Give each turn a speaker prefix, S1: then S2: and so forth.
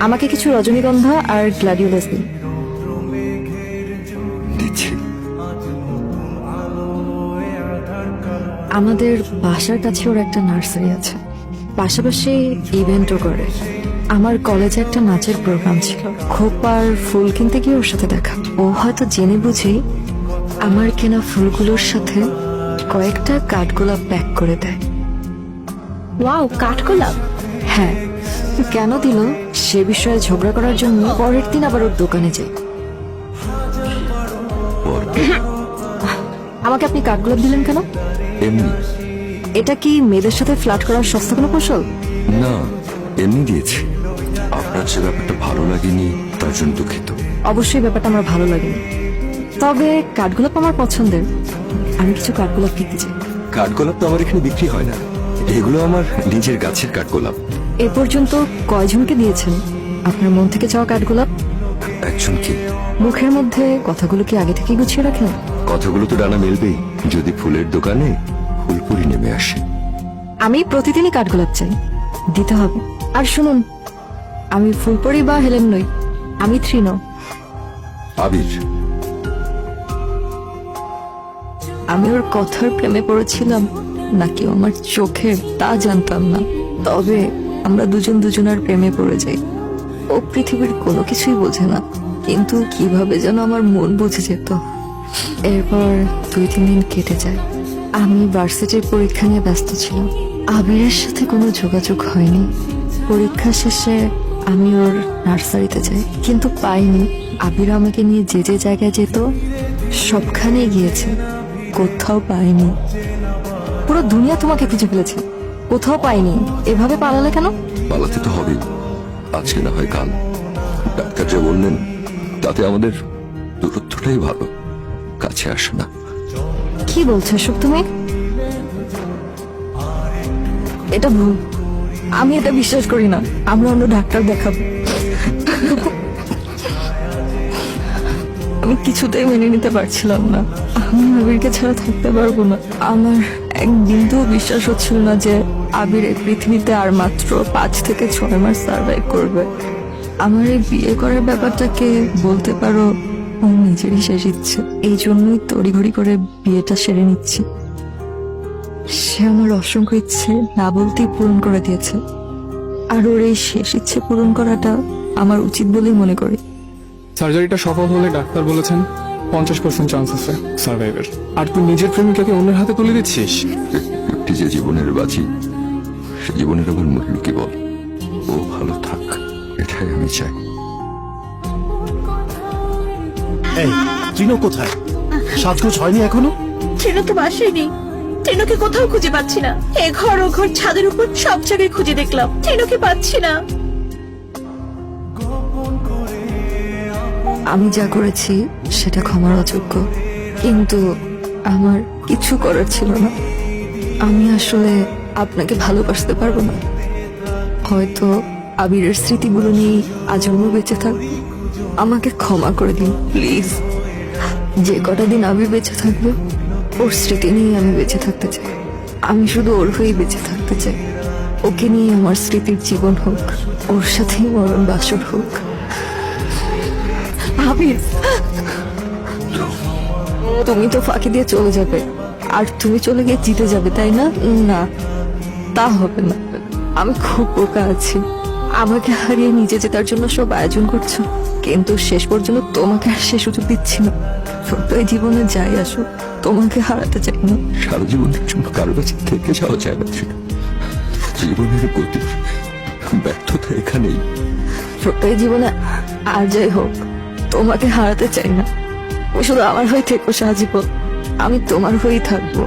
S1: আমাকে কিছু রজনীগন্ধা আর গ্ল্যাডিওলাস দিন।
S2: দিচ্ছি।
S1: আমাদের বাসার কাছে ওর একটা নার্সারি আছে, পাশাপাশি ইভেন্টও করে। আমার কলেজে একটা নাচের প্রোগ্রাম ছিল, খোপার ফুল কিনতে গিয়ে ওর সাথে দেখা। ও হয়তো জেনে বুঝেই আমার কেনা ফুলগুলোর সাথে কয়েকটা কাঠগোলাপ প্যাক করে দেয়।
S3: ওয়াও, কাঠগোলাপ!
S1: হ্যাঁ, কেন দিল সে বিষয়ে ঝগড়া করার জন্য পরের দিন আবার ওর দোকানে যাই। আমাকে আপনি কাঠগোলাপ দিলেন কেন?
S2: এমনি।
S1: এটা কি মেয়েদের সাথে ফ্লার্ট করার সস্তা কোনো কৌশল?
S2: না, এমনি দিয়েছি। আপনার যে ব্যাপারটা ভালো লাগেনি তার জন্য দুঃখিত।
S1: অবশ্যই ব্যাপারটা আমার ভালো লাগেনি, তবে কাঠগোলাপ আমার পছন্দের। আমি কিছু কাঠগোলাপ কিনতে চাই।
S2: কাঠগোলাপ তো আমার এখানে বিক্রি হয় না, এগুলো আমার নিজের গাছের কাঠগোলাপ।
S1: এ পর্যন্ত কয়জনকে দিয়েছেন আপনার মন থেকে চাওয়া কাঠগোলাপ?
S2: একজন কি?
S1: মুখের মধ্যে কথাগুলো কি আগে থেকে গুছিয়ে রাখেন?
S2: কথাগুলো তো ডানা মেলবেই যদি ফুলের দোকানে ফুলপুরি নেমে আসে।
S1: আমি প্রতিদিনই কাঠগোলাপ চাই, দিতে হবে। আর শুনুন, আমি ফুলপরি বা হেলেন নই, আমি তৃণ।
S2: আবির।
S1: আমি ওর কথার প্রেমে পড়েছিলাম নাকি আমার চোখের তা জানতাম না, তবে আমরা দুজন দুজনের প্রেমে পড়ে যাই। ও পৃথিবীর কোনো কিছুই বোঝে না, কিন্তু কিভাবে যেন আমার মন বুঝে যেত। এরপর 2-3 দিন কেটে যায়। আমি ভার্সিটির পরীক্ষা নিয়ে ব্যস্ত ছিলাম, আবিরের সাথে কোনো যোগাযোগ হয়নি। পরীক্ষা শেষে আমি ওর নার্সারিতে যাই, কিন্তু পাইনি। আবির আমাকে নিয়ে যে যে জায়গায় যেত সবখানেই গিয়েছে, কোথাও পাইনি। পুরো দুনিয়া তোমাকে খুঁজে ফেলেছে, কোথাও পাইনি। এভাবে পালালে কেন?
S2: পালাতে তো হবেই, আজকে না হয় কাল। ডাক্তার যা বললেন তাতে আমাদের দূরত্বটাই ভালো, কাছে আসে না।
S1: কি বলছো এসব তুমি? এটা ভুল, আমি এটা বিশ্বাস করি না। আমরা অন্য ডাক্তার দেখাবো। আমি কিছুতেই মেনে নিতে পারছিলাম না, আমি আবিরকে ছাড়া থাকতে পারবো না। আমার এক বিন্দুও বিশ্বাস হচ্ছিল না যে আবির এই পৃথিবীতে আর মাত্র 5 থেকে 6 মাস সার্ভাইভ করবে। আমার এই বিয়ে করার ব্যাপারটাকে বলতে পারো ওর নিজেরই শেষ ইচ্ছে, এই জন্যই তড়িঘড়ি করে বিয়েটা সেরে নিচ্ছি। সে আমার অসংখ্য ইচ্ছে না বলতেই পূরণ করে দিয়েছে, আর ওর এই শেষ ইচ্ছে পূরণ করাটা আমার উচিত বলেই মনে করি।
S4: সার্জারিটা সফল হলে ডাক্তার বলেছেন 50% চান্স আছে সার্ভাইভের। আর তুই নিজের প্রেমিকাকে অন্যের হাতে তুলে দিচ্ছিস।
S2: একটি যে জীবনের বাজি, সে জীবনের আবার মূল্য কি বল? ও ভালো থাক, এটাই আমি চাই।
S5: এই তৃণ কোথায়? সাজগোজ হয়নি এখনো?
S3: ট্রেন তো বাসায় নেই, ট্রেনকে কোথাও খুঁজে পাচ্ছি না। এ ঘর ও ঘর, ছাদের উপর সব জায়গায় খুঁজে দেখলাম, ট্রেনকে পাচ্ছি না।
S1: আমি যা করেছি সেটা ক্ষমার অযোগ্য, কিন্তু আমার কিছু করার ছিল না। আমি আসলে আপনাকে ভালোবাসতে পারবো না। হয়তো আবিরের স্মৃতিগুলো নিয়ে আজন্ম বেঁচে থাক। আমাকে ক্ষমা করে দিন প্লিজ। যে কটা দিন আবির বেঁচে থাকবে ওর স্মৃতি নিয়ে আমি বেঁচে থাকতে চাই। আমি শুধু ওর হয়েই বেঁচে থাকতে চাই। ওকে নিয়ে আমার স্মৃতির জীবন হোক, ওর সাথেই মরণ বাসর হোক। আবির, তুমি তো ফাঁকি দিয়ে চলে যাবে, আর তুমি চলে গিয়ে জিতে যাবে, তাই না? না, তা হবে না। আমি খুব বোকা আছি, আমাকে হারিয়ে নিজে জেতার জন্য সব আয়োজন করছো, কিন্তু শেষ পর্যন্ত তোমাকে আর সে সুযোগ দিচ্ছি না। ছোট্ট এই জীবনে যাই আসো, তোমাকে হারাতে চাই না।
S2: সারা জীবনের জন্য কারো কাছে থেকে যাওয়া যায় না। জীবনের গতি, ব্যর্থতা এখানেই।
S1: ছোট্ট এই জীবনে আর যাই হোক, তোমাকে হারাতে চাই না। তুমি শুধু আমার হয়ে থেকো সাজিব, আমি তোমার হয়েই থাকবো।